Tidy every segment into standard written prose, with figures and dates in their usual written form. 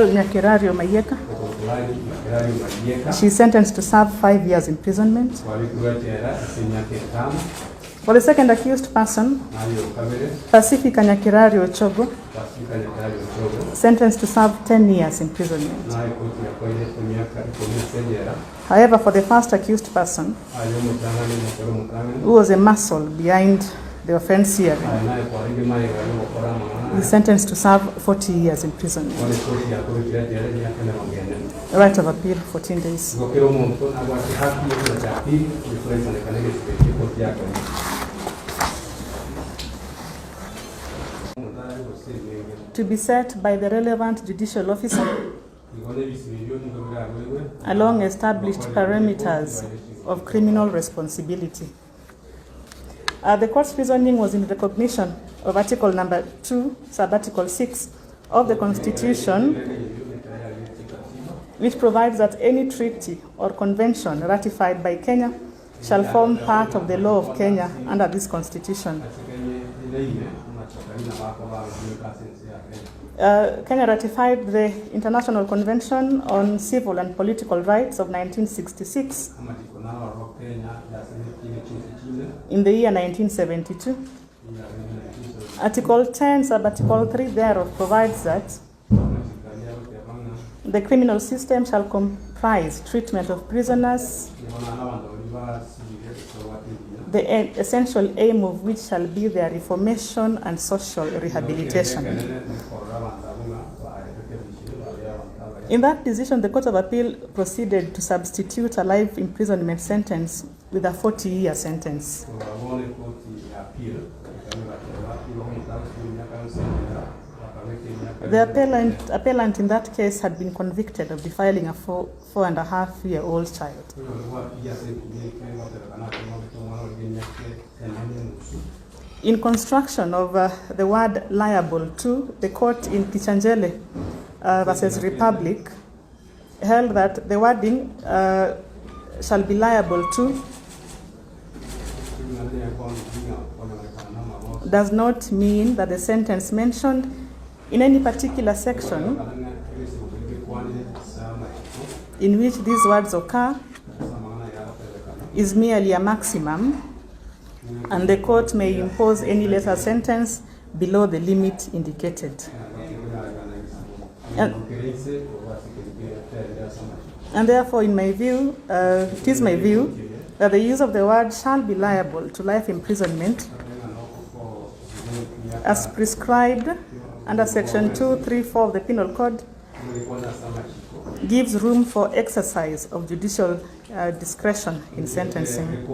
Raquel Nyakirario Mayeka. She is sentenced to serve 5 years imprisonment. For the second accused person, Pacifica Nyakirario Ochogo, sentenced to serve 10 years imprisonment. However, for the first accused person, who was a muscle behind the offense here, is sentenced to serve 40 years imprisonment. Right of appeal, 14 days. To be set by the relevant judicial officer along established parameters of criminal responsibility. The court's reasoning was in recognition of Article number 2, Sub-Article 6 of the Constitution, which provides that any treaty or convention ratified by Kenya shall form part of the law of Kenya under this Constitution. Kenya ratified the International Convention on Civil and Political Rights of 1966 in the year 1972. Article 10, Sub-Article 3 thereof provides that the criminal system shall comprise treatment of prisoners, the essential aim of which shall be their reformation and social rehabilitation. In that decision, the Court of Appeal proceeded to substitute a life imprisonment sentence with a 40-year sentence. The appellant in that case had been convicted of defiling a 4.5-year-old child. In construction of the word liable to, the court in Kichanjele versus Republic held that the wording shall be liable to does not mean that the sentence mentioned in any particular section in which these words occur is merely a maximum, and the court may impose any lesser sentence below the limit indicated. And therefore, in my view, it is my view that the use of the word shall be liable to life imprisonment as prescribed under Section 234 of the Penal Code gives room for exercise of judicial discretion in sentencing.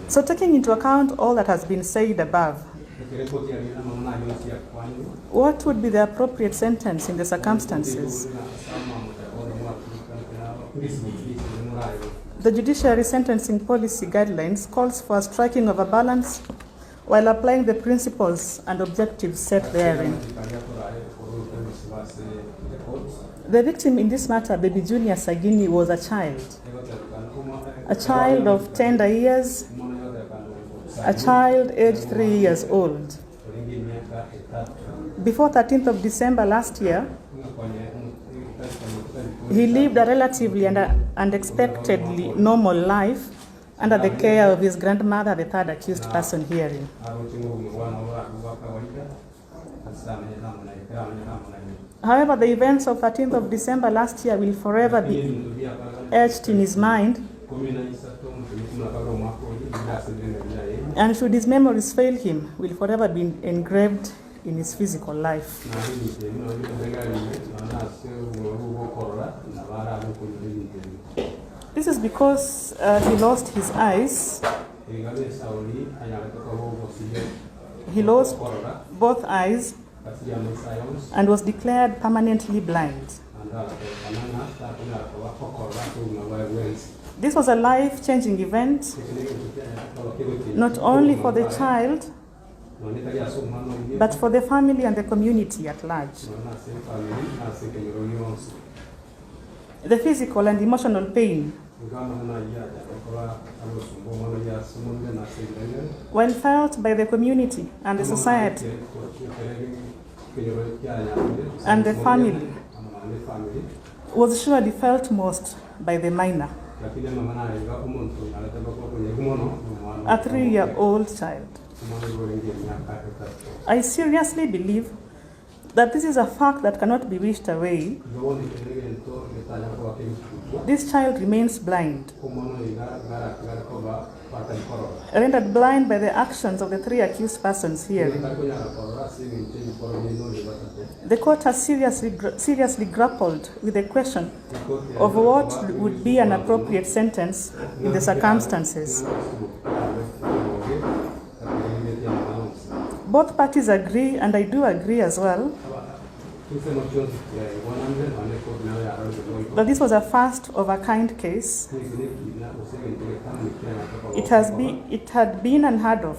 So, taking into account all that has been said above, what would be the appropriate sentence in the circumstances? The judiciary sentencing policy guidelines calls for a striking of a balance while applying the principles and objectives set therein. The victim in this matter, baby Junior Sagini, was a child of tender years, a child aged 3 years old. Before 13th of December last year, he lived a relatively and unexpectedly normal life under the care of his grandmother, the third accused person herein. However, the events of 13th of December last year will forever be etched in his mind, and should his memories fail him, will forever be engraved in his physical life. This is because he lost his eyes. He lost both eyes and was declared permanently blind. This was a life-changing event, not only for the child, but for the family and the community at large. The physical and emotional pain while felt by the community and the society and the family, was surely felt most by the minor, a 3-year-old child. I seriously believe that this is a fact that cannot be wished away. This child remains blind, rendered blind by the actions of the 3 accused persons here. The court has seriously grappled with the question of what would be an appropriate sentence in the circumstances. Both parties agree, and I do agree as well, that this was a first-of-a-kind case. It had been unheard of.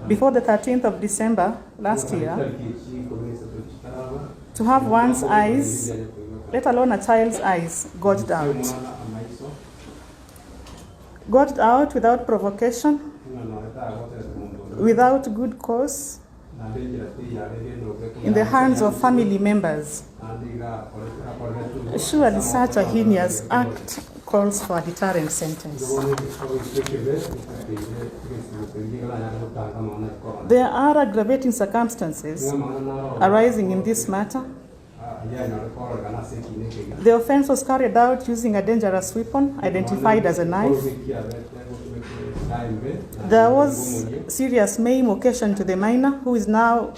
Before the 13th of December last year, to have one's eyes, let alone a child's eyes, gouged out without provocation, without good cause, in the hands of family members. Surely such a heinous act calls for a deterrent sentence. There are aggravating circumstances arising in this matter. The offense was carried out using a dangerous weapon identified as a knife. There was serious maim occasioned to the minor, who is now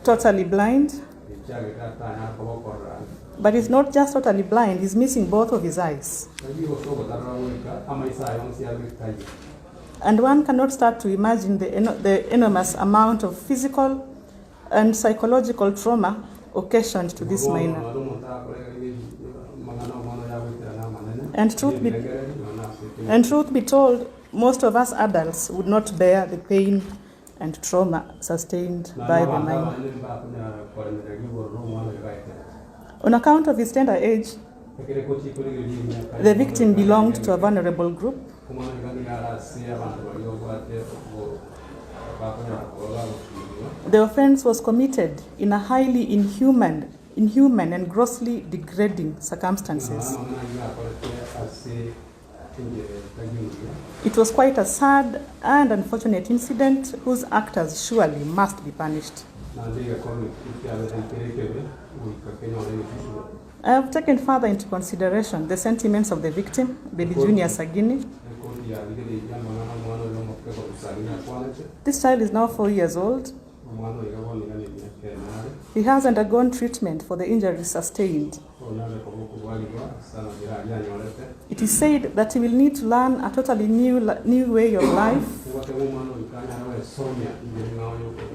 totally blind. But he's not just totally blind, he's missing both of his eyes. And one cannot start to imagine the enormous amount of physical and psychological trauma occasioned to this minor. And truth be told, most of us adults would not bear the pain and trauma sustained by the minor. On account of his tender age, the victim belonged to a vulnerable group. The offense was committed in a highly inhuman and grossly degrading circumstances. It was quite a sad and unfortunate incident whose actors surely must be punished. I have taken further into consideration the sentiments of the victim, baby Junior Sagini. This child is now 4 years old. He has undergone treatment for the injuries sustained. It is said that he will need to learn a totally new way of life,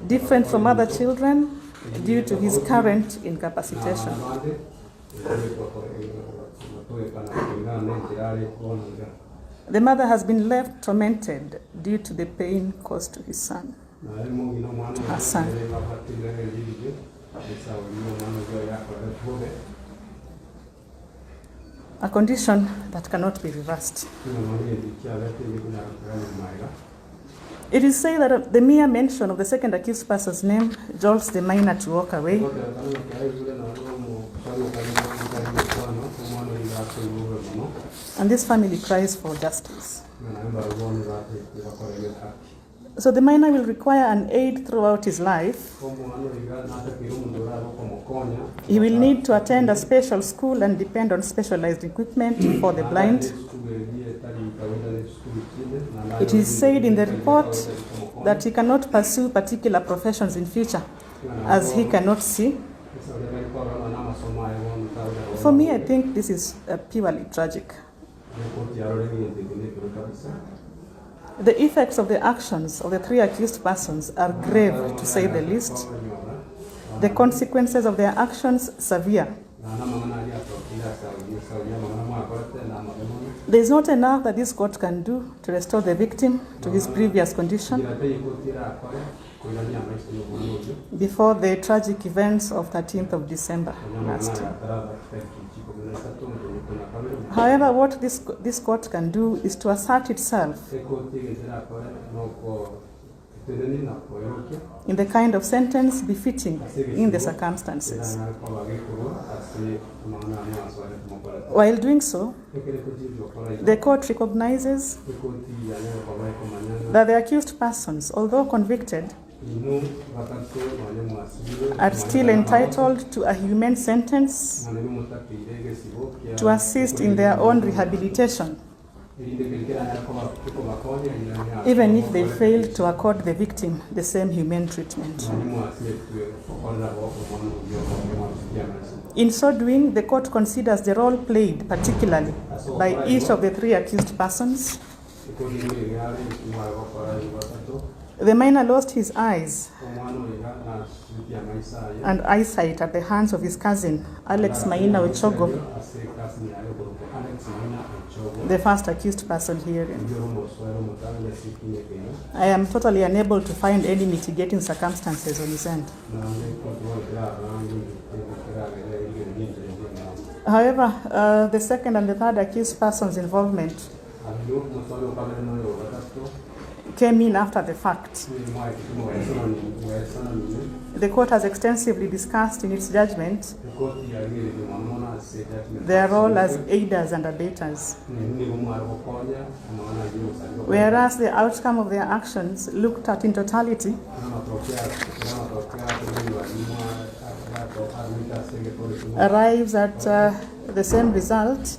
different from other children due to his current incapacitation. The mother has been left tormented due to the pain caused to his son. Her son. A condition that cannot be reversed. It is said that the mere mention of the second accused person's name jolts the minor to walk away. And this family cries for justice. So the minor will require an aid throughout his life. He will need to attend a special school and depend on specialized equipment for the blind. It is said in the report that he cannot pursue particular professions in future as he cannot see. For me, I think this is purely tragic. The effects of the actions of the 3 accused persons are grave, to say the least. The consequences of their actions severe. There is not enough that this court can do to restore the victim to his previous condition. before the tragic events of 13th of December last year. However, what this court can do is to assert itself in the kind of sentence befitting in the circumstances. While doing so, the court recognizes that the accused persons, although convicted, are still entitled to a humane sentence to assist in their own rehabilitation, even if they fail to accord the victim the same humane treatment. In so doing, the court considers the role played, particularly by each of the three accused persons. The minor lost his eyes and eyesight at the hands of his cousin, Alex Maina Ochogo, the first accused person herein. I am totally unable to find any mitigating circumstances on his end. However, the second and the third accused person's involvement came in after the fact. The court has extensively discussed in its judgment their role as aiders and abettors, whereas the outcome of their actions, looked at in totality, arrives at the same result.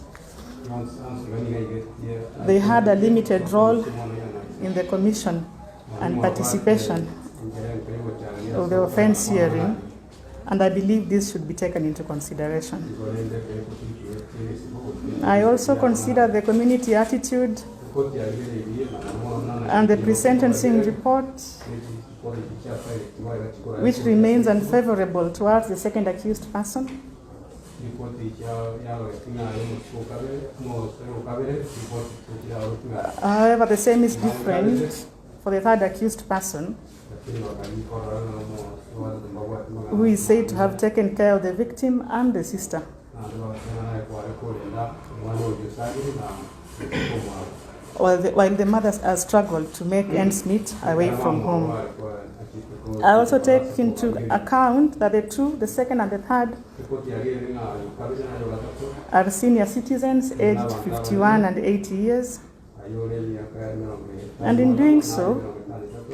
They had a limited role in the commission and participation of the offense hearing, and I believe this should be taken into consideration. I also consider the community attitude and the pre-sentencing report, which remains unfavorable towards the second accused person. However, the same is different for the third accused person, who is said to have taken care of the victim and the sister, while the mother has struggled to make ends meet away from home. I also take into account that the second and the third, are senior citizens aged 51 and 80 years. And in doing so,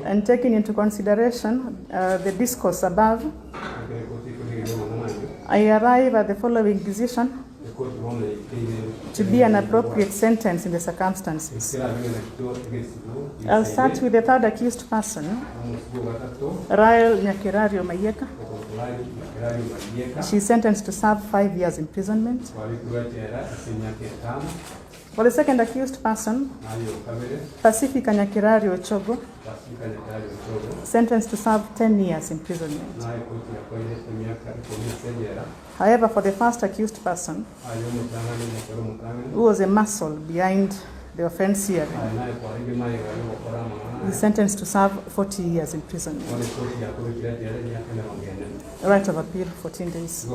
and taking into consideration the discourse above, I arrive at the following decision to be an appropriate sentence in the circumstances. I'll start with the third accused person, Rael Nyakirario Mayeka. She's sentenced to serve 5 years imprisonment. For the second accused person, Pacifica Nyakirario Ochogo, sentenced to serve 10 years imprisonment. However, for the first accused person, who was a muscle behind the offense hearing, he's sentenced to serve 40 years imprisonment. Right of appeal, 14 days.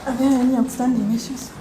Are there any outstanding issues?